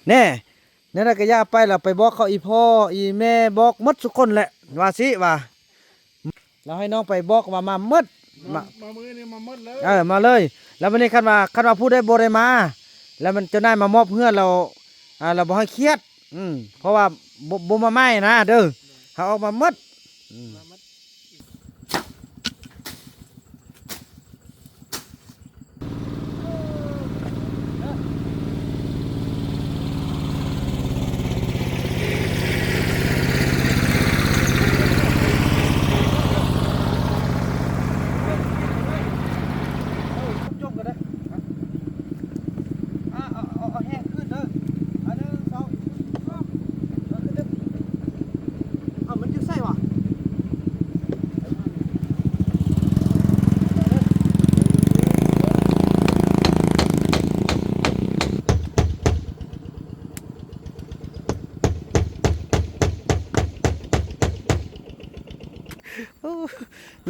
แน่นั่นน่ะก็ย่าไปแล้วไปบอกเขาอีพ่ออีแม่บอกหมดทุกคนแหละว่าสิว่าเราให้น้องไปบอกว่ามาหมดมามือนี่มาหมดเลยมาเลยแล้ววันนี้คันว่าพูดได้บ่ได้มาแล้วมันจะได้มามอบเพื่อนเราเราบ่ให้เครียดเพราะว่าบ่มาไม่นะเด้อเขาออกมาหมด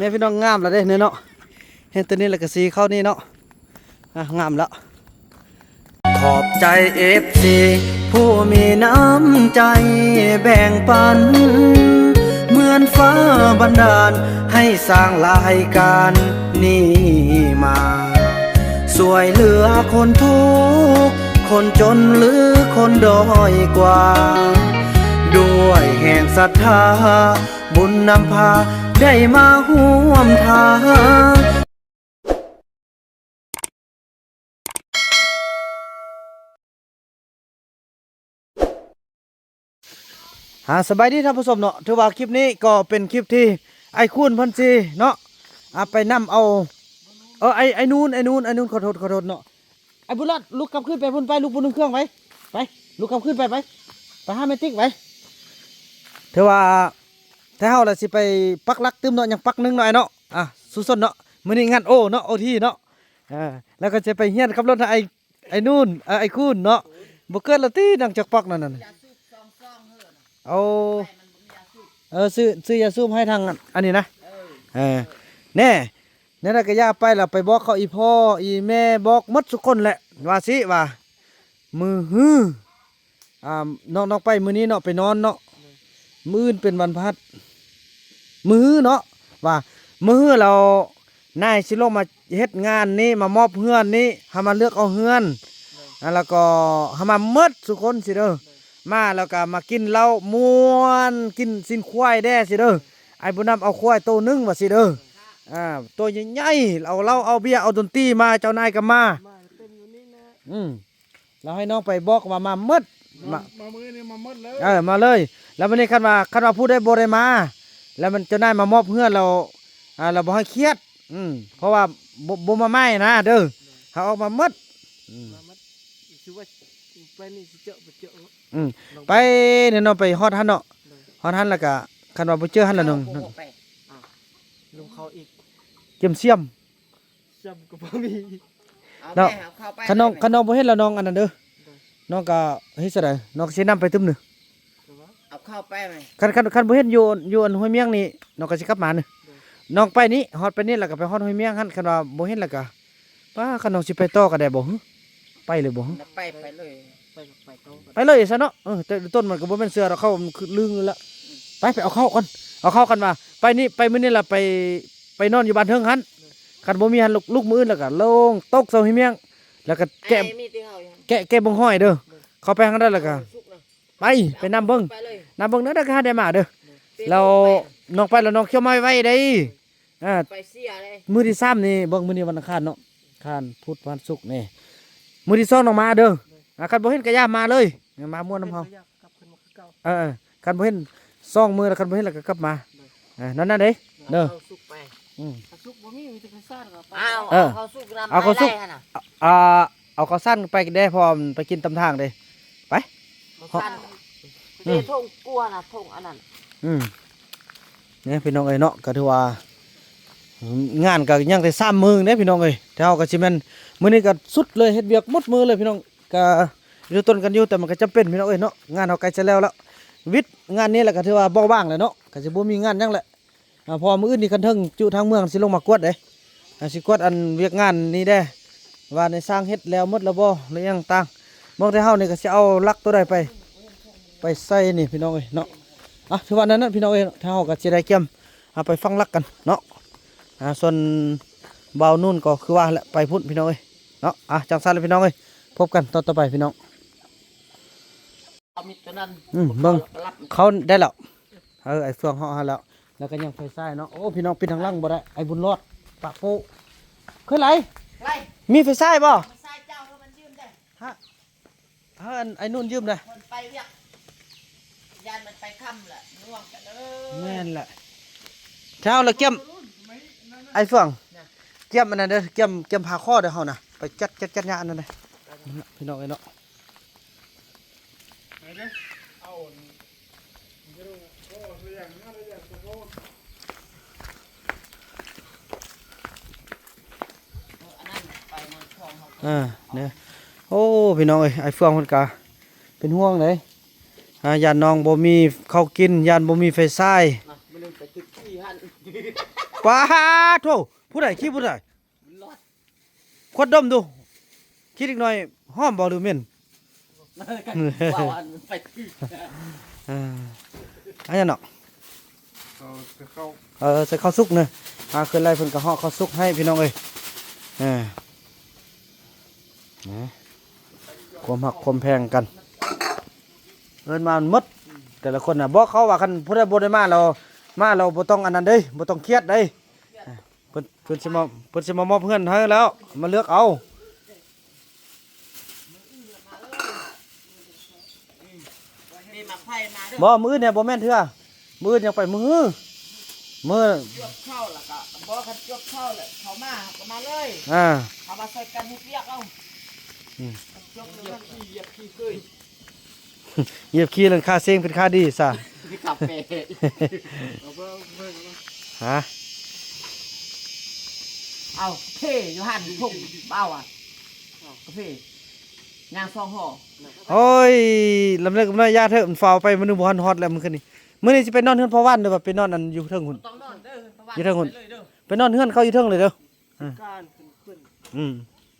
แม่พี่น้องงามแล้วเด้เนาะเห็นตัวนี้แล้วก็สีเข้านี่เนาะงามแล้วขอบใจFCผู้มีน้ำใจแบ่งปันเหมือนฟ้าบันดาลให้สร้างรายการนี้มาสวยเหลือคนทุกข์คนจนหรือคนด้อยกว่าด้วยแห่งศรัทธาบุญนำพาได้มาห่วมทางสบายดีท่านผู้ชมเนาะถือว่าคลิปนี้ก็เป็นคลิปที่ไอ้คุณพันซีเนาะไปนำเอาไอ้นูนขอโทษเนาะไอ้บุญรอดลุกกลับขึ้นไปพุ่นไปลุกบนเครื่องไปลุกกลับขึ้นไปห้าเมติกไปถือว่าถ้าเฮาล่ะสิไปปักหลักตึมเนาะยังปักนึงหน่อยเนาะสุดๆเนาะมื้อนี้งานเนาะโอทีเนาะแล้วก็จะไปเฮียนขับรถไอ้นู่นไอ้คุณเนาะบ่เกิดละติดังจากปักนั่นน่ะเอาซื้อยาสูบให้ทางอันนี้นะแน่นั่นน่ะก็ย่าไปแล้วไปบอกเขาอีพ่ออีแม่บอกหมดทุกคนแหละว่าสิว่ามือฮื้อน้องไปมื้อนี้เนาะไปนอนเนาะมื้ออื่นเป็นวันพัดมือเนาะว่ามือเรานายสิลงมาเฮ็ดงานนี้มามอบเฮือนนี้หามาเลือกเอาเฮือนแล้วก็หามาเมดทุกคนสิเด้อมาแล้วก็มากินเหล้าม่วนกินสินควายแด้สิเด้อไอ้บุญนำเอาควายตัวนึงว่าสิเด้อตัวใหญ่ๆเอาเหล้าเอาเบียร์เอาดนตรีมาเจ้านายก็มาเราให้น้องไปบอกว่ามาเมดมามือนี่มาหมดเลยมาเลยแล้ววันนี้คันว่าพูดได้บ่ได้มาแล้วมันจะได้มามอบเพื่อนเราเราบ่ให้เครียดเพราะว่าบ่มาไม่นะเด้อเขาออกมาหมดไปเนี่ยเราไปฮอดฮันเนาะฮอดฮันแล้วก็คันว่าบ่เจอฮันละนึงลงเขาอีกเก็มเสียมก็บ่มีเนาะคันน้องบ่เฮ็ดแล้วน้องอันนั้นเด้อน้องก็เฮ็ดซะได้น้องสินำไปตึมนึเอาเข้าไปไหมคันบ่เฮ็ดอยู่อันห้วยเมียงนี่น้องก็สิกลับมานึน้องไปนี่ฮอดไปนี่แล้วก็ไปฮอดห้วยเมียงหั่นคันว่าบ่เฮ็ดแล้วก็ป้าคันน้องสิไปต่อก็ได้บ่ไปเลยบ่ไปเลยไปเลยซะเนาะแต่ต้นมันก็บ่แม่นเสือเราเข้ามันคือลึงแล้วไปเอาเข้าก่อนเอาเข้ากันมาไปนี่ไปมื้อนี้ล่ะไปนอนอยู่บ้านเทิงหั่นคันบ่มีหั่นลูกมื้ออื่นแล้วก็ลงตกเซาห้วยเมียงแล้วก็แกะบงห้อยเด้อเข้าไปข้างนั้นแล้วก็ไปนำเบิ่งนั่นได้ก็ได้มาเด้อเราน้องไปแล้วน้องเขียวไม้ไว้ได้ไปเสียเลยมื้อที่3นี่เบิ่งมื้อนี้วันอังคารเนาะอังคารพุธวันศุกร์นี่มื้อที่2น้องมาเด้อคันบ่เห็นก็ย่ามาเลยมาม่วนนำเฮาคันบ่เห็น2มื้อแล้วคันบ่เห็นแล้วก็กลับมานั่นเด้เด้อสุกบ่มีแต่ข้าวซ่านก็ไปเอาสุกนำเอาข้าวสุกเอาข้าวสั้นไปได้พร้อมไปกินตำทางเด้ไปทงกลัวนะทงอันนั้นเนี่ยพี่น้องเอ้ยเนาะก็ถือว่างานก็ยังแต่3 มื้อเด้พี่น้องเอ้ยแต่เฮาก็สิแม่นมื้อนี้ก็สุดเลยเฮ็ดเวียกหมดมื้อเลยพี่น้องก็อยู่ต้นกันอยู่แต่มันก็จำเป็นพี่น้องเอ้ยเนาะงานเฮาใกล้จะแล้ววิทย์งานนี้แหละก็ถือว่าบ่ว่างแล้วเนาะก็สิบ่มีงานหยังแหละพอมื้ออื่นนี่คันถึงจุทางเมืองสิลงมากวดเด้สิกวดอันเวียกงานนี้ได้ว่าในสร้างเฮ็ดแล้วหมดแล้วบ่หรือยังต่าง มองแต่เฮานี่ก็สิเอาลักตัวใดไปใส่นี่พี่น้องเอ้ยเนาะอ่ะถือว่านั้นนะพี่น้องเอ้ยถ้าเฮาก็สิได้เกี่ยมเอาไปฟังลักกันเนาะส่วนเบานู่นก็คือว่าแหละไปพุ่นพี่น้องเอ้ยเนาะจังซั่นเลยพี่น้องเอ้ยพบกันตอนต่อไปพี่น้อง เอามิดตัวนั้น เบิ่ง รับ เขาได้แล้วไอ้เฟืองเฮาหาแล้วก็ยังไฟซ้ายเนาะโอ้พี่น้องปิดทางล่างบ่ได้ไอ้บุญรอดปากโปเคยไหล ไล่ มีไฟซ้ายบ่ มันใส่เจ้าแล้วมันยืมได้ ฮะไอ้นู่นยืมเลย มันไปเรียกยานมันไปค่ำแหละน่วงกันเลย แม่นแหละเช้าแล้วเกี่ยมไอ้เฟืองเกี่ยมอันนั้นเด้อเกี่ยมพาข้อเด้อเฮาน่ะไปจัดงานนั่นเลยพี่น้องเอ้ยเนาะ อันนั้นไปมันคลองเขา เนี่ยโอ้พี่น้องเอ้ยไอ้เฟืองเพิ่นกะเป็นห่วงเลยยานน้องบ่มีข้าวกินยานบ่มีไฟซ้าย มามันนึงไปตึกขี้หัน ว้าโธ่ผู้ใดขี้ผู้ใด รอด คดดมดูคิดอีกหน่อยหอมบ่หรือเหม็น กันว่าอันมันไปตึก อันนั้นเนาะใส่ข้าวสุกเนอะเคยไล่เพิ่นก็ห่อข้าวสุกให้พี่น้องเอ้ยนะความหักความแพงกันเงินมามันหมดแต่ละคนน่ะบอกเขาว่าคันผู้ใดบ่ได้มาเราบ่ต้องอันนั้นเด้บ่ต้องเครียดเด้เพิ่นสิมามอบเงินให้แล้วมาเลือกเอา มีหมักไผ่มาด้วย บ่มื้อเนี่ยบ่แม่นเถื่อมื้อยังไปมื้อ จวบเข้าแล้วก็บอกกันจวบเข้าเลยเขามาก็มาเลย อ่า เขามาใส่กันให้เปียกเอา อืม จวบเลยเหยียบขี้เคย เหยียบขี้เรื่องค่าเสียงเป็นค่าดีซะ ที่กาแฟ ฮะ เอาเพ่อยู่หันพุ่งเบ้าอ่ะกาแฟยางซองห่อ โอ้ยลำเลิกกำไรยาเถอะมันฟาวไปมันนึกบ่ฮอดแล้วมันคืนนี้มื้อนี้สิไปนอนเฮือนพ่อว่านเด้อว่าไปนอนอันอยู่เทิงหุ่น ต้องนอนเด้อประวั อยู่เทิงหุ่น ไปเลยเด้อ ไปนอนเฮือนเขาอยู่เทิงเลยเด้อ การขึ้น อืม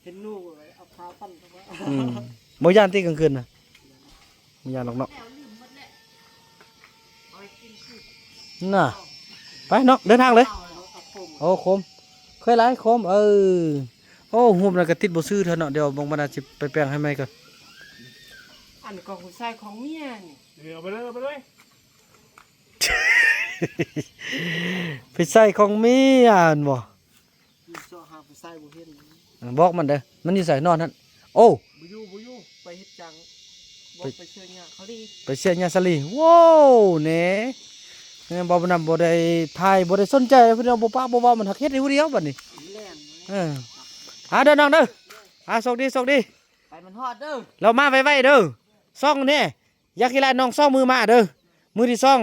เห็นนู่เอาพาปั้นเข้ามา อืมบ่ย่านตีกลางคืนน่ะบ่ย่านหรอกเนาะ แล้วลืมหมดแล้วเอาไปกินคือ น่ะไปเนาะเดินทางเลย เอาโคม โอ้โคมเคยหลายโคมโอ้หูมน่ะก็ติดบ่ซื้อเถอะเนาะเดี๋ยวบางบรรดาสิไปแปลงให้ใหม่ก่อน อันกองหุ่นไส้ของเมียนี่เอาไปเลยเอาไปเลย ไปใส่ของเมียอันบ่ มีเสาหาไปไส้บุเห็น บอกมันเด้อมันอยู่ใส่นอนนั่นโอ้ บุยูไปเฮ็ดจังบอกไปเชื่อเนี่ยเขาดี ไปเสียญาสลีว้าวเน่เนี่ยบ่นำบ่ได้ทายบ่ได้สนใจเพิ่นเอาบ่ปากบ่เว้ามันหักเฮ็ดอยู่เดียวบัดนี้ แล่น เด้อน้องเด้อโชคดี ไปมันฮอดเด้อ เรามาไวๆเด้อซ่องแน่อยากกีฬาน้องซ่องมือมาเด้อมือที่ซ่อง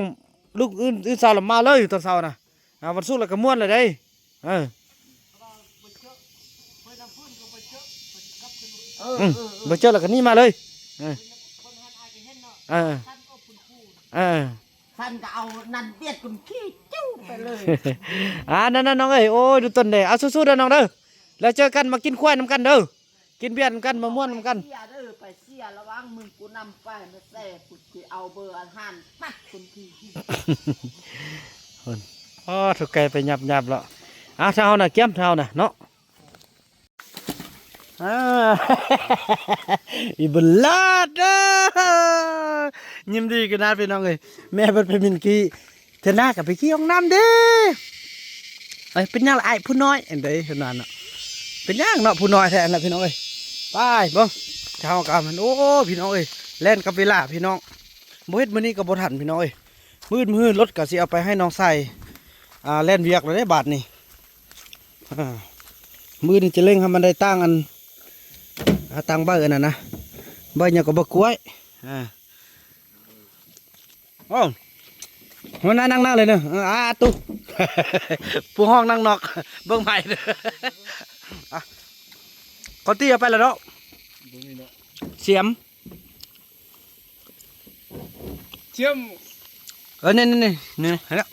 ลูกอื่นสาวละมาเลยตอนเช้าน่ะวันศุกร์แล้วก็ม่วนเลยเด้บ่เจอแล้วก็นี่มาเลยเออ ท่านก็เอานันเบียดกุนขี้จิ้วไปเลย นั่นน้องเอ้ยโอ้ยดูต้นเด้เอาสู้ๆเด้อน้องเด้อแล้วเจอกันมากินควายน้ำกันเด้อกินเบียร์น้ำกันมาม่วนน้ำกัน เสียเด้อไปเสียระวังมึงกูนำไปมาแซ่กูสิเอาเบอร์อาหารปัดกุนขี้ ถูกไกไปยับแล้วเท้าน่ะเกี้ยมเท้าน่ะเนาะ อีบุญลาดยิ้มดีกันนะพี่น้องเอ้ยแม่เพิ่นไปมินกี้เธอหน้ากับไปขี้ห้องน้ำเด้เป็นยังไงผู้น้อยอันใดขนาดน่ะเป็นยังเนาะผู้น้อยแท้น่ะพี่น้องเอ้ยไปเบิ่งเท้ากับมันโอ้พี่น้องเอ้ยเล่นกับเวลาพี่น้องบ่เฮ็ดมื้อนี้ก็บ่ทันพี่น้องเอ้ยมืดรถก็สิเอาไปให้น้องใส่เล่นเวียกแล้วได้บาทนี่มือนี่จะเร่งให้มันได้ตั้งอันตั้งเบอร์น่ะนะเบอร์เนี่ยก็เบอร์กล้วยโอ้หัวหน้านั่งเลยเนอะตุ๊ ผู้ห้องนั่งนอกเบิ้งใหม่เด้อเขาตีเอาไปแล้วเนาะเสียม เชื่อม นี่เห็นแล้ว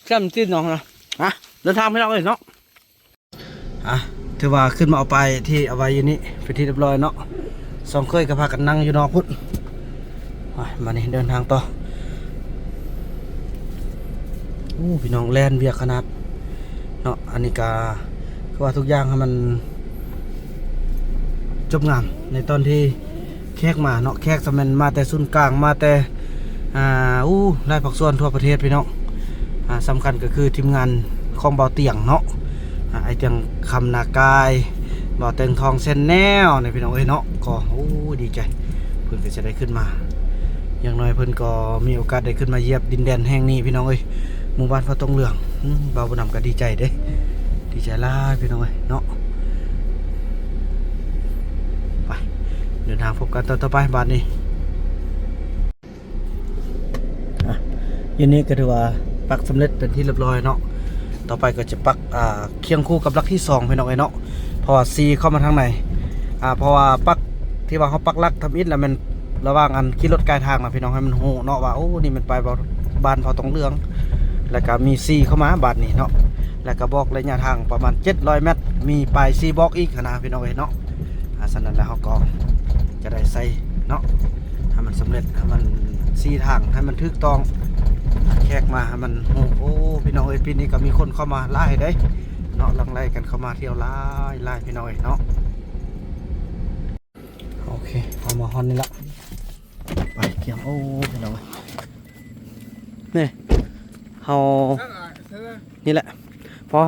เสียมตีน้องนะเดินทางไปน้องเลยเนาะ ถือว่าขึ้นมาเอาไปที่เอาไว้อยู่นี่เป็นที่เรียบร้อยเนาะสองเคยก็พากันนั่งอยู่นอกพุ่นมานี่เดินทางต่อพี่น้องแลนเวียกขนาดเนาะอันนี้ก็คือว่าทุกอย่างให้มันจบงามในตอนที่แขกมาเนาะแขกสมัยมาแต่ศูนย์กลางมาแต่ไล่ผักส่วนทั่วประเทศพี่น้องสำคัญก็คือทีมงานของเบาเตียงเนาะไอเตียงคำนากายเบาเตียงทองเส้นแนวในพี่น้องเนาะก็ดีใจเพื่อนก็จะได้ขึ้นมาอย่างน้อยเพื่อนก็มีโอกาสได้ขึ้นมาเยียบดินแดนแห่งนี้พี่น้องหมู่บ้านพระตงเหลืองเบาบุญนำก็ดีใจเด้ดีใจล่าพี่น้องเนาะไปเดินทางพบกันต่อไปบ้านนี้ยันนี้ก็ถือว่าปักสำเร็จเป็นที่เรียบร้อยเนาะต่อไปก็จะปักเคียงคู่กับลักที่2พี่น้องเนาะเพราะว่าซีเข้ามาทางในเพราะว่าปักที่ว่าเขาปักลักทำอิฐแล้วมันระหว่างอันขี่รถไกลทางนะพี่น้องให้มันโหเนาะว่านี่มันไปบ้านพอตรงเรืองแล้วก็มีซีเข้ามาบาดนี้เนาะแล้วก็บอกระยะทางประมาณ700 เมตรมีปลายซีบอกอีกนะพี่น้องเนาะฉะนั้นแล้วเขาก็จะได้ใส่เนาะให้มันสำเร็จให้มันซีทางให้มันถูกต้องแขกมามันพี่น้องปีนี้ก็มีคนเข้ามาไล่ได้เนาะลังไล่กันเข้ามาเที่ยวไล่พี่น้องเนาะโอเคเอามาฮอนนี่ละไปเกี่ยงพี่น้องนี่เฮานี่แหละพอ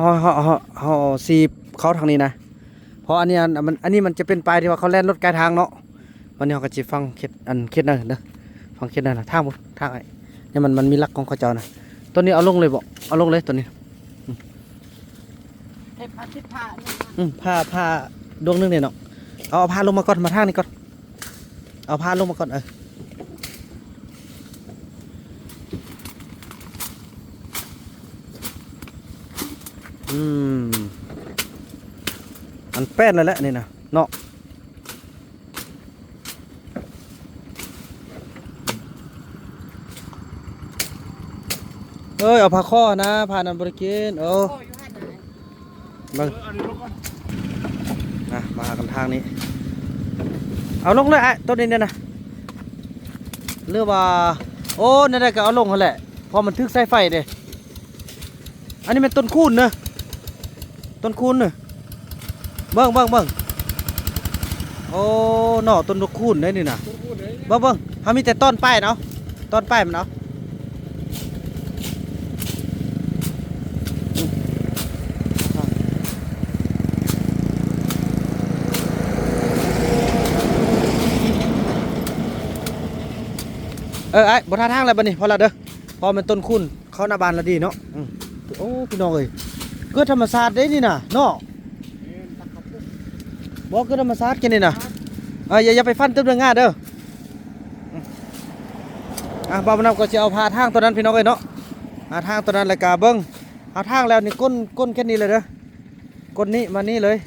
เฮาซีเขาทางนี้นะเพราะอันนี้มันจะเป็นปลายที่ว่าเขาแล่นรถไกลทางเนาะวันนี้เขาก็จะฟังเข็ดนั่นเด้อฟังเข็ดนั่นนะทางไอ้เนี่ยมันมีลักของเขาเจ้านะตัวนี้เอาลงเลยบอกเอาลงเลยตัวนี้ผ้าดวงนึงเนี่ยเนาะเอาผ้าลงมาก่อนมาทางนี้ก่อนเอาผ้าลงมาก่อนอันแป้นเลยแหละนี่นะเนาะเอาผ้าข้อนะผ้านันบริกินบังมากันทางนี้เอาลงเลยต้นนี้เนี่ยนะเรือว่านั่นแหละก็เอาลงเขาแหละพอมันทึกสายไฟเด้อันนี้เป็นต้นคูนเนอะต้นคูนเนอะเบิ้งหน่อต้นคูนได้นี่นะเบิ้งเขามีแต่ต้นป้ายเนาะต้นป้ายมันเนาะไอ้บนทางอะไรบ้านี่พอละเด้อพอเป็นต้นคุณเขาหน้าบานละดีเนาะพี่น้องก็ธรรมศาสตร์ได้นี่นะเนาะบอกก็ธรรมศาสตร์กันนี่นะอย่าไปฟันเติมเรื่องง่ายเด้อบ่าวนำก็จะเอาพาทางตัวนั้นพี่น้องเนาะทางตัวนั้นเลยกาเบิ้งเอาทางแล้วนี่ก้นแค่นี้เลยเด้อก้นนี้มานี่เลย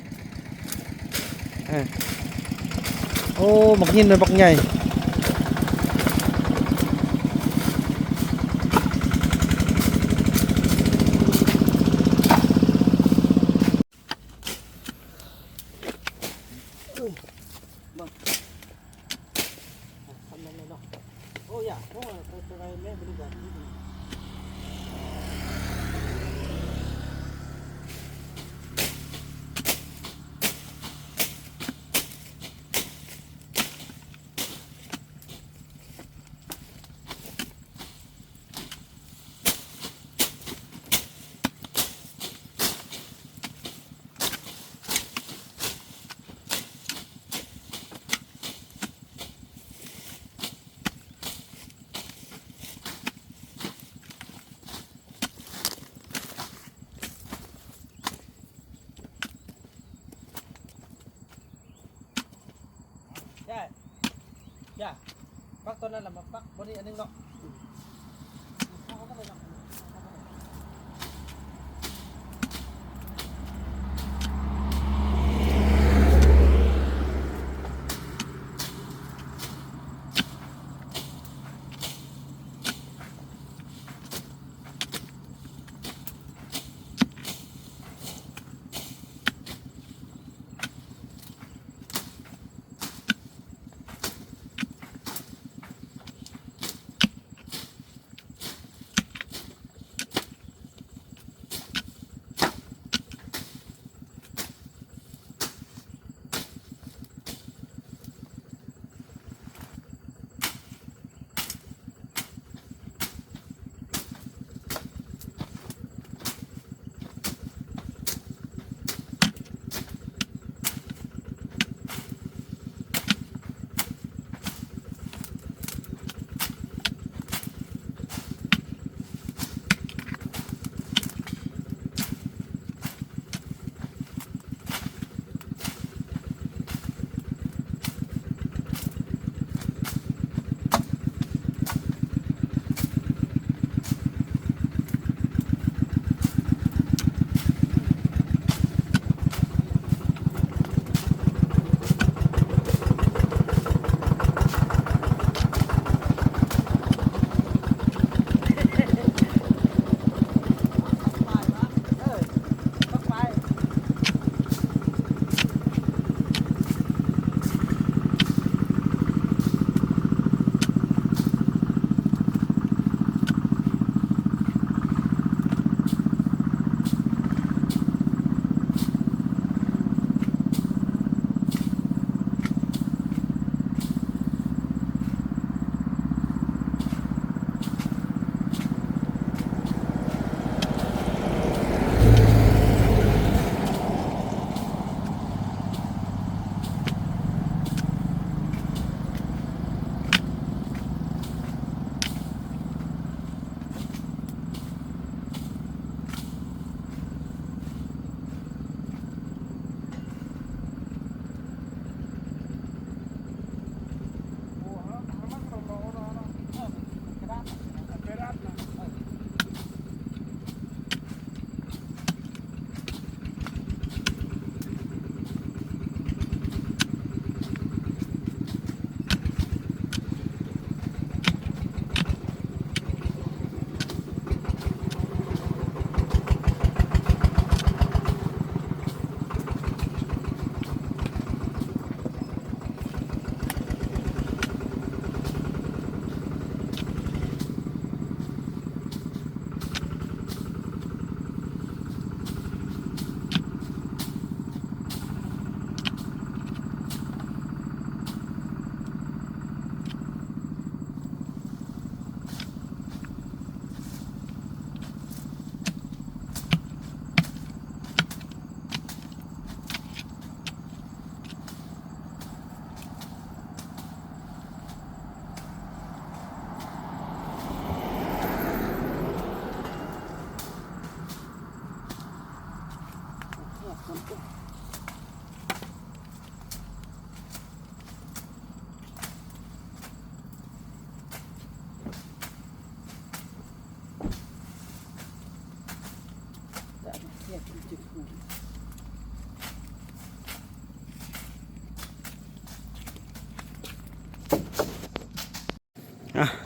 บักหินเลยบักใหญ่ปักต้นนั้นแหละมาปักบนนี้อันนึงเนาะ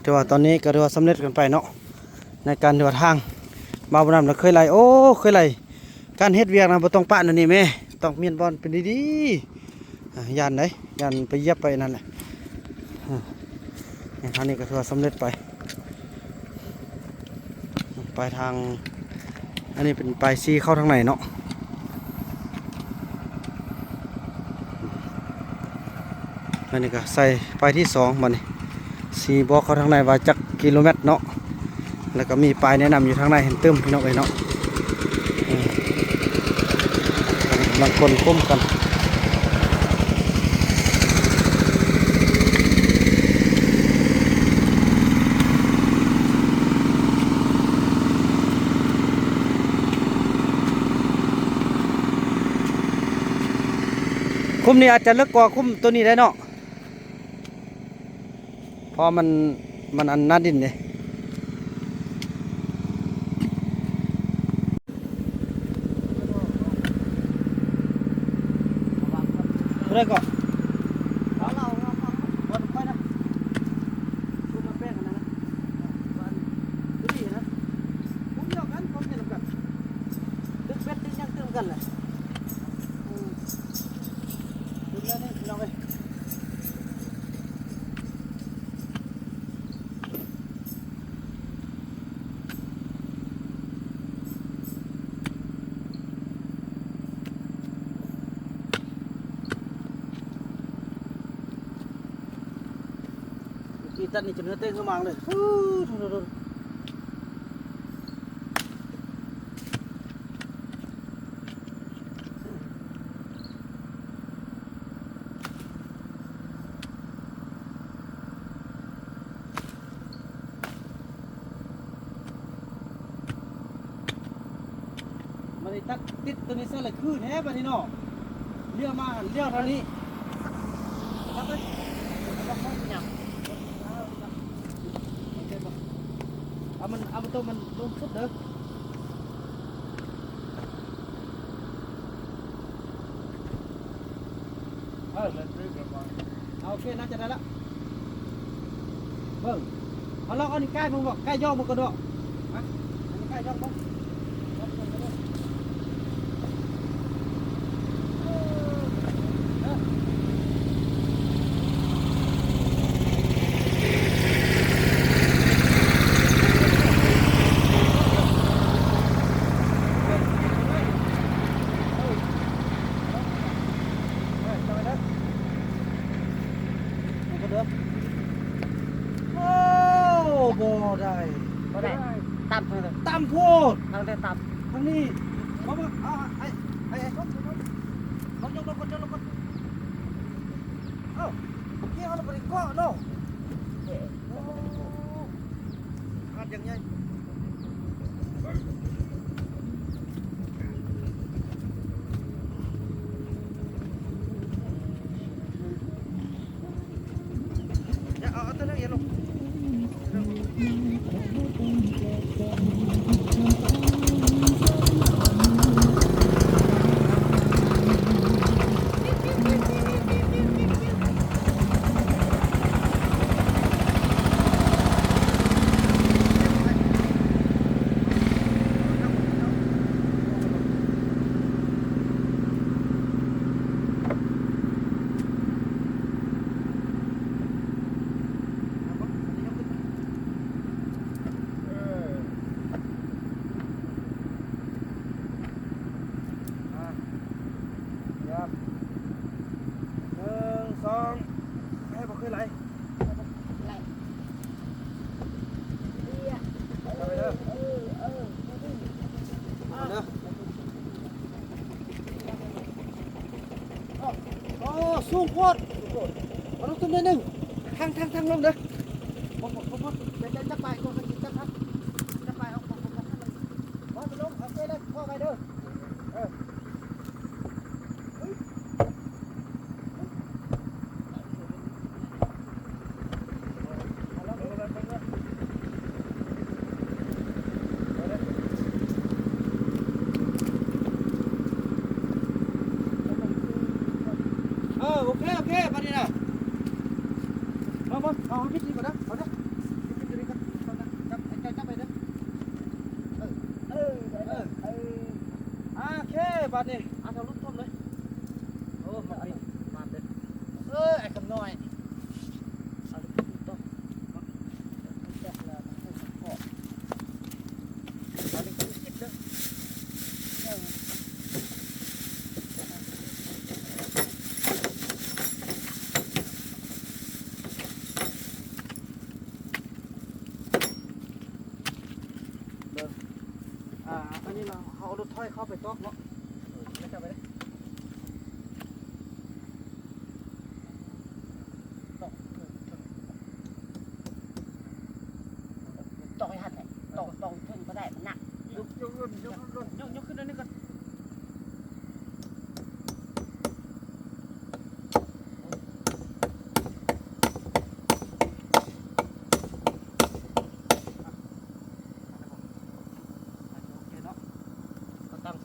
ถือว่าตอนนี้ก็ถือว่าสำเร็จกันไปเนาะในการถือว่าทางบ่าวบุญนำเราเคยไล่เคยไล่การเฮ็ดเวียกนะบ่ต้องปะนั่นนี่แม่ต้องเมียนบอลเป็นดีๆยันไหนยันไปเยียบไปนั่นแหละนี่ทางนี้ก็ถือว่าสำเร็จไปทางอันนี้เป็นปลายซีเข้าทางไหนเนาะอันนี้ก็ใส่ปลายที่2บัดนี้ซีบอกเข้าทางไหนว่าจักกิโลเมตรเนาะแล้วก็มีปลายแนะนำอยู่ทางในเห็นตึมพี่น้องเอ้ยเนาะบางคนคุ้มกันคุ้มนี้อาจจะเล็กกว่าคุ้มตัวนี้ได้เนาะเพราะมันอันหน้าดินเนี่ยอะไรก็เราวันไปนะดูมาแป้งกันนะวันดีนะผมเดียวกันผมเดียวกันตึกเป็ดตึกยังตึกกันเลยตึกแล้วนี่น้องเอ้ยกีตัดนี่จนเนื้อเต้นขึ้นมาเลยมันตัดติดตัวนี้ซะเลยคือแท้ปะนี่เนาะเลี้ยวมาเลี้ยวเท่านี้ครับเอ้ยเอามันตัวมันลงสุดเด้อโอเคน่าจะได้ละเบิ่งเอาลองเอานี่ใกล้มึงบอกใกล้ย่อมึงก็ดอกอันนี้ใกล้ย่อมึงตำโพดทางได้ตำทางนี้เขาบอกไอ้เขายกลงคนเอ้าเกี่ยวเราไปเกาะเนาะขาดยังไงเอาตัวนี้ลงสูงโคตรเอาลงตัวนิดนึงทางลงเด้อผมจะไปคนกินจะไปเอาของเอาไปลงเอาไปเลยพ่อไปเด้อโอเคมาดินะมาเอาพิธีก่อนนะเอาเด้อ บัดนี่เอาทางลุกท่วมเลยโอ้มันนี่มาเด็ดไอ้คำน้อยเอาลูกต้องแจ๊กแล้วมันให้มันเกาะเอาลูกต้องคิดเด้ออันนี้เราเอารถถ้อยเข้าไปตอกเนาะไม่จับไปเลยตอกให้หัดเลยตอกขึ้นก็ได้มันหนักยกขึ้นนั่นนี่ก่อน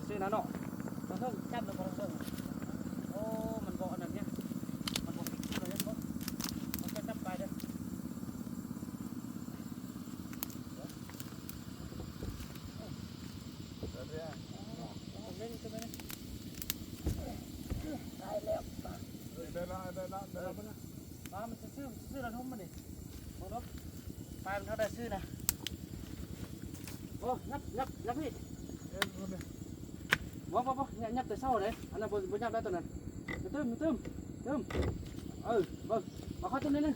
ซื้อนะเนาะต้องเพิ่งจับแล้วก็ต้องเพิ่งโอ้มันบอกอันนั้นเนี่ยมันบอกพิกเลยเนี่ยมันจะจับไปเด้อเล่นใช่ไหมได้แล้วมามันจะซื้อระทมมาดิโอ้รถไปมันเท่าได้ซื้อนะโอ้นับพี่บ่ยับแต่เศร้าเลยอันนั้นบ่ยับได้ตัวนั้นตึมเบิ่งมาเข้าตัวนี้นึง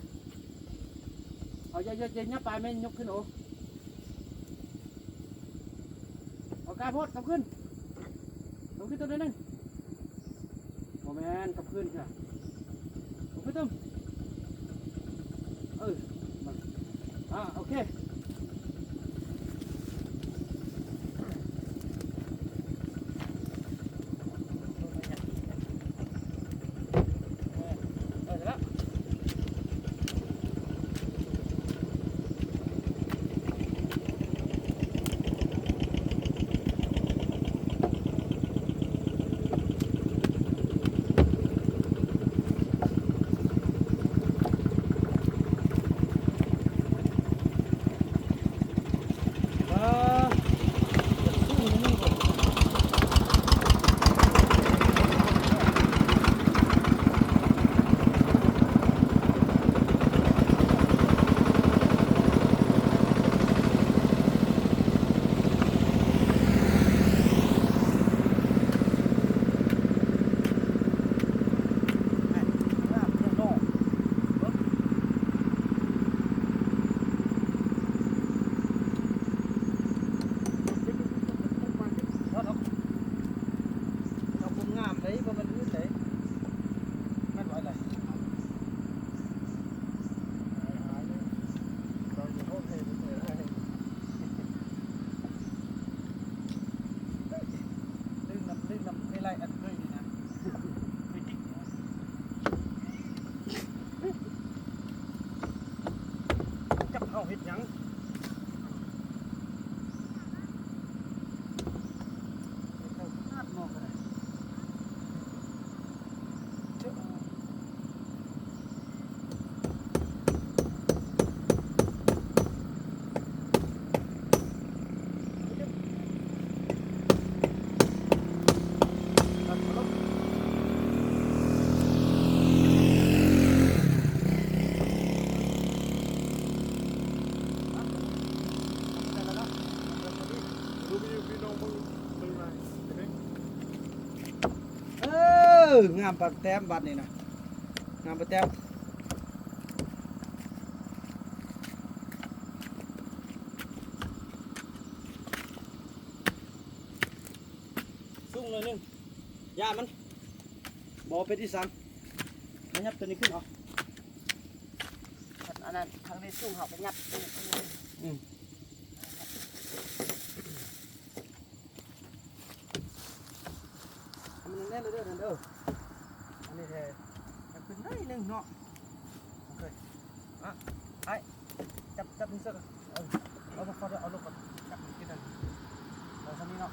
เอาอย่ายับไปไม่ยกขึ้นโอ้เอากายพดกลับขึ้นตัวนี้นึงโมแมนกลับขึ้นค่ะตึมโอเคเฮ็ดหยังเข้าคาดมองกันงามปักแต้มบัดนี่นะงามปักแต้มสูงเลยนึงยามันบอเป็นที่สามมันยับตัวนี้ขึ้นเหรออันนั้นทางนี้สูงเขาไปยับมันแน่นเลยเด้อเด้ออันนี้แท้ขึ้นได้นึงเนาะโอเคไอ้จับนี่เสื้อเอามาเขาเอาลูกก่อนจับมันขึ้นนั่นเอาสักนี้เนาะ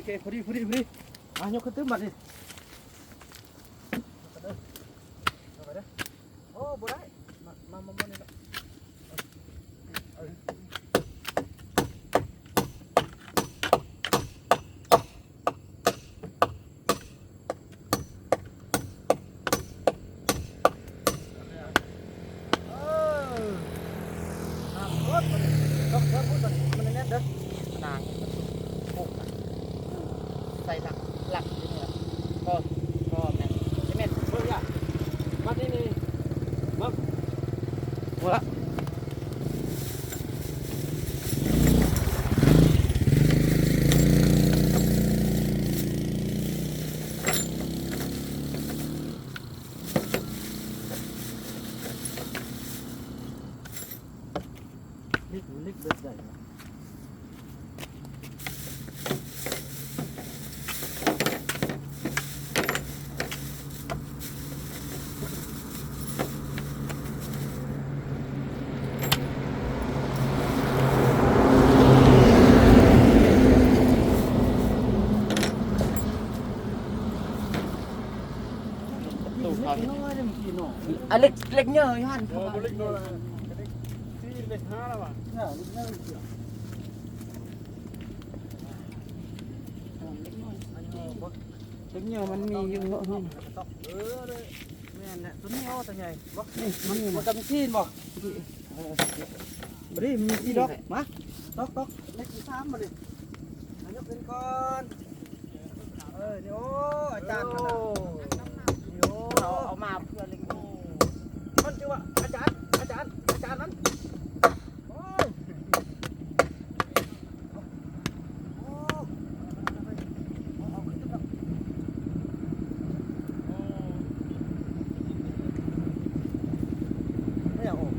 เคพอดียกขึ้นตึ้มบัดดิเอาไปเด้อโอ้บ่ได้มานี่ละต้องพูดก่อนมันแน่นเด้อนางโอ้ใส่หลักนี่เนี่ยก็แม่นใช่แม่นเบิ่งอ่ะมาที่นี่มาหมดละลิกเบ็ดใหญ่อันเล็กเยอะฮั่น เล็กน้อยที่เล็กห้าแล้วว่ะ ถึงเนี่ยมันมีอยู่เนาะ แม่นแหละตัวนี้เอาแต่ใหญ่บ่ นี่มันมี มันจำซีนบ่บ่ดิมีกี่ดอกมาตอกเล็กที่3บ่ดิอันยกขึ้นก่อนเดี๋ยวอาจารย์มันน่ะเดี๋ยว เอามาเพื่อเล็ก มันชื่อว่าอาจารย์นั้นโอ้ยเอาขึ้นตึ้งแล้วไม่อยากออก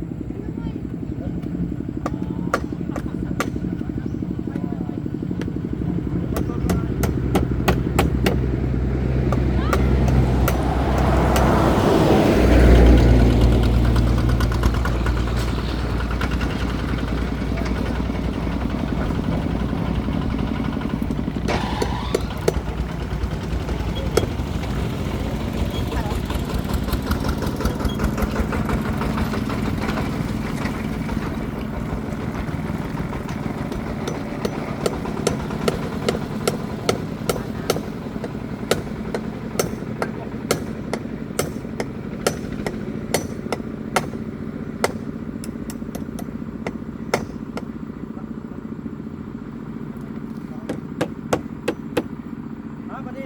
มาดิ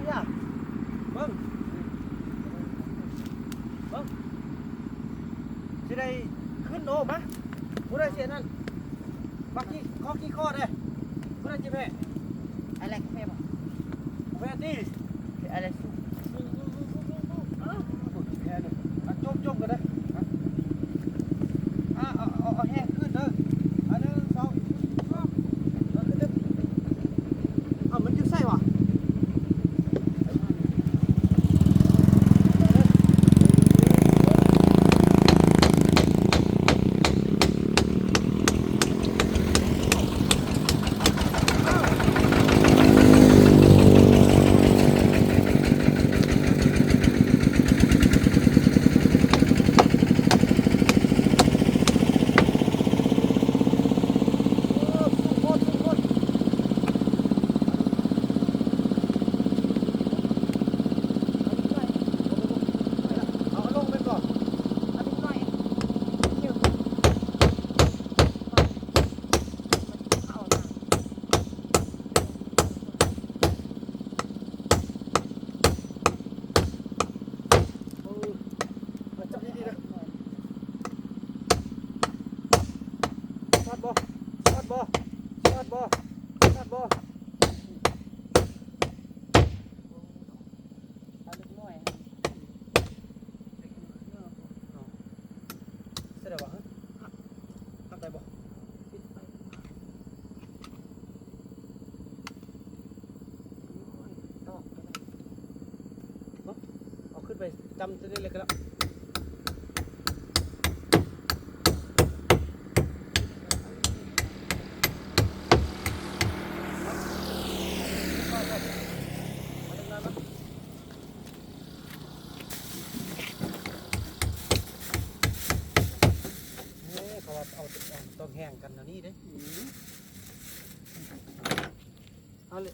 อย่าเบิ่งสิได้ขึ้นโอ้มะผู้ใดเสียนั่นบักขี้ข้อเด้ผู้ใดจิแพ้ อะไรแค่บอก แพ้ดิ อะไรสุ แพ้เนี่ยจมกันเด้เอาแห้งขึ้นเด้ออันนึง2ขึ้นเด้อมันอยู่ไส้ว่ะขึ้นไปจำจะได้เลยกันแล้ว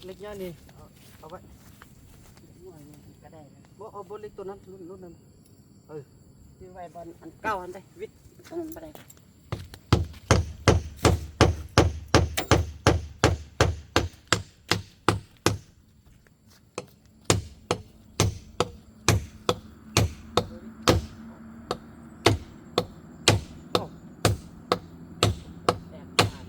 เล็กย่านี่เอาไว้ ก็ได้นะ บ่เอาบนเล็กตัวนั้นรุ่นนั้น ที่ไว้บนอันเก่าอันใดวิทย์อันนั้นบ่ได้แอบผ่าน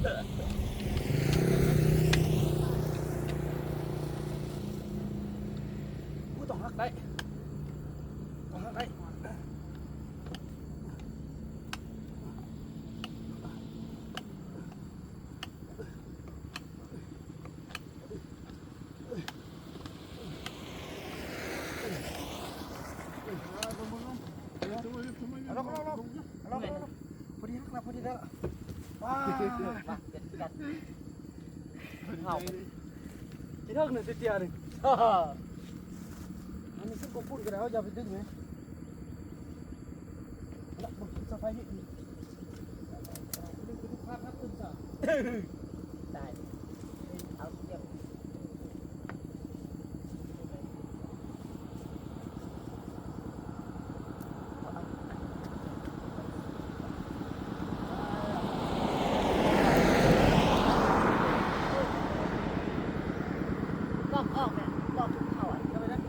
จักรกูต้องหักได้ต้องหักได้เอาลงพอดีหักแล้วพอดีแล้วว้า ว่าเป็นกันเฮา อีเทิงหนึ่งสิเตียหนึ่งอันนี้ซึ่งกูพูดกันแล้วอย่าไปดึงไหมแล้วมึงสะพายนี่ดึงภาพตึ้งจ้ะ ได้เอาเดี๋ยว ลอกออกเนี่ยลอกทุกเขาอ่ะเก็บนั่นน่ะ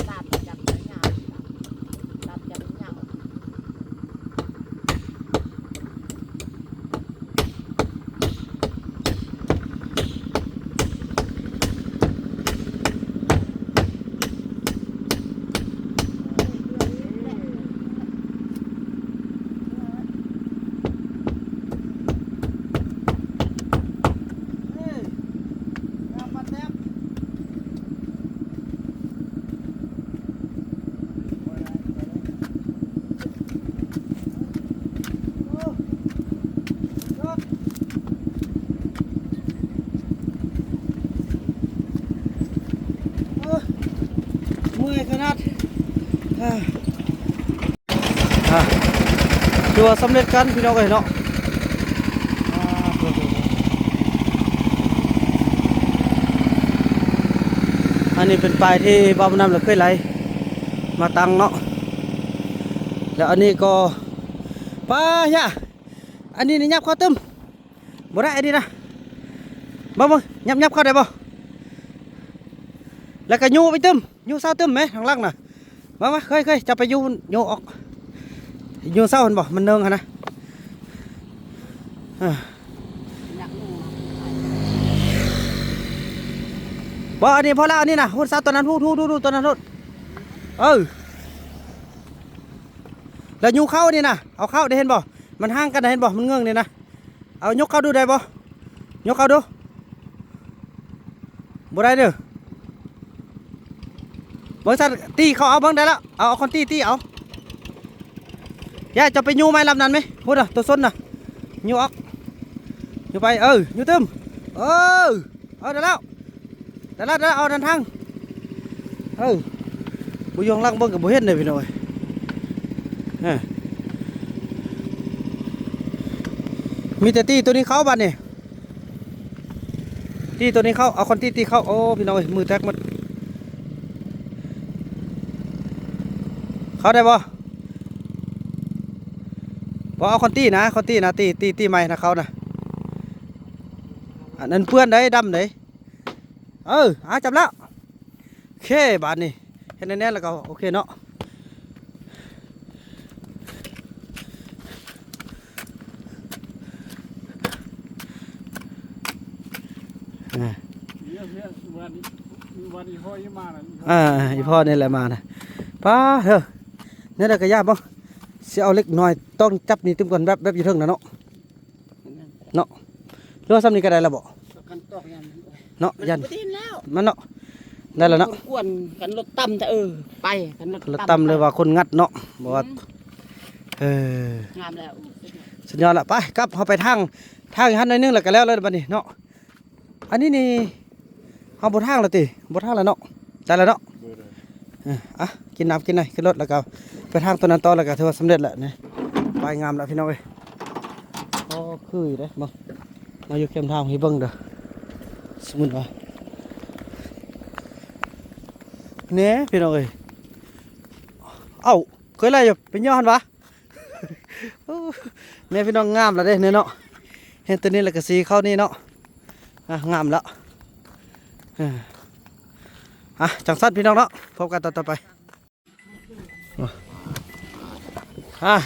จับจับยาวจับยาว เฮ้ยงามปัดแต้มโอ้ยอดโอ้ยเมื่อยขนาดถือว่าสำเร็จกันพี่น้องเอ้ยเนาะอันนี้เป็นปลายที่บ่าวน้ำเราเคยไหลมาตั้งเนาะแล้วอันนี้ก็ป้าย่าอันนี้นี่ยับเข้าตึมบ่ได้อันนี้นะบ่ยับเข้าได้บ่แล้วก็ยูไปตึมยูเศร้าตึมไหมทางล่างน่ะมาเคยจะไปยูออกยูเศร้าเห็นบ่มันเนิงฮะนะ อยากรู้ บ่อันนี้พอแล้วอันนี้นะหุ่นซาตัวนั้นพูดตัวนั้นพูดแล้วยูเข้านี่นะเอาเข้าได้เห็นบ่มันห่างกันได้เห็นบ่มันเงื่องนี่นะเอายกเข้าดูได้บ่ยกเข้าดูบ่ได้เด้อเบิ่งซะตีเขาเอาเบิ่งได้แล้วเอาคนตีเอาย่าจะไปยูไม้ลำนั้นไหมพูดอ่ะตัวส้นน่ะยูออกยูไปยูตึมได้แล้วเอาดันทางบุยองลังเบิ่งกับบุเห็นเลยพี่น้อยมีแต่ตีตัวนี้เข้าบ้านนี่ตีตัวนี้เข้าเอาคนตีเข้าโอ้พี่น้อยมือแตกหมดเข้าได้บ่เอาคนตีนะตีใหม่นะเขานะอันนั้นเพื่อนได้ดำได้จับแล้วโอเคบาทนี่เห็นแน่ๆแล้วก็โอเคเนาะ วันอีพ่อยังมาน่ะ อีพ่อนี่แหละมานะป้าเฮ้อเนี่ยได้กระยาบ่สิเอาเล็กน้อยต้องจับนี่ตึมก่อนแบบอยู่เทิงนะเนาะเนาะเรือซ้ำนี่ก็ได้แล้วบ่ กันตอกยัน เนาะยัน บ่ได้แล้ว มันเนาะได้แล้วเนาะ กวนกันรถต่ำแต่ไปกันรถ แล้วตำเลยว่าคนงัดเนาะบ่ว่าเออง ามแล้ว สุดยอดละไปกลับเฮาไปทางอีกหันหน่อยนึงแล้วก็แล้วเลยบัดนี้เนาะอันนี้นี่เฮาบ่ทางแล้วติบ่ทางแล้วเนาะได้แล้วเนาะอ่ะกินน้ำกินหน่อยขึ้นรถแล้วก็ไปทางตัวนั้นต่อแล้วก็ถือว่าสำเร็จแล้วนะไปงามแล้วพี่น้องเอ้ยอ๋อคืออยู่เด้บ่มาอยู่เข้มทางให้เบิ่งเด้อสมมุติว่าเนี่ยพี่น้องเอ้ยเอ้าเคยไล่อยู่เป็นย้อนวะ แม่พี่น้องงามแล้วเด้เนี่ยเนาะเห็นตัวนี้แล้วก็สีเข้านี่เนาะงามแล้วจังสัตว์พี่น้องเนาะพบกันตอนต่อไป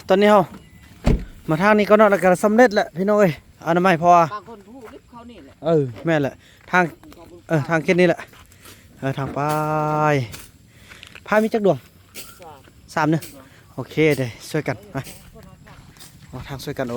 ตอนนี้เรามาทางนี้ก็เนาะแล้วก็สำเร็จแล้วพี่น้องเอ้ยอนามัยพอบ างคนผู้ลิบเขานี่แหละ แม่นแหละทางทางเข็นนี่แหละทางไปพามีจักดวง3เนี่ยโอเคเดี๋ยวช่วยกันไปทางช่วยกันโอ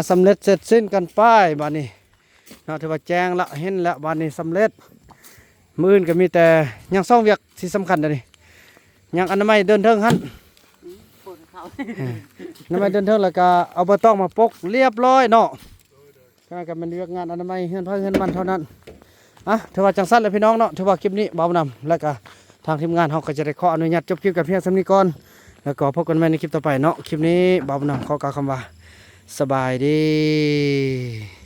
สำเร็จเสร็จสิ้นกันป้ายบัดนี้เนาะถือว่าแจ้งละเห็นแล้วบัดนี้สำเร็จมื้ออื่นก็มีแต่ยังซ่องเวียกที่สำคัญเดี๋ยวนี้ยังอนามัยเดินเทิงหั่น คนเขา อนามัยเดินเทิงแล้วก็เอาบ่ต้องมาปกเรียบร้อยเนาะก็มันเวียกงานอนามัยเฮือนเฮือนมันเท่านั้นถือว่าจังซั่นแหละพี่น้องเนาะถือว่าคลิปนี้บ่าวนำแล้วก็ทางทีมงานเฮาก็จะได้ขออนุญาตจบคลิปกันเพียงส่ำนี้ก่อนแล้วก็พบกันใหม่ในคลิปต่อไปเนาะคลิปนี้บ่าวนำขอกล่าวคำว่าสบายดี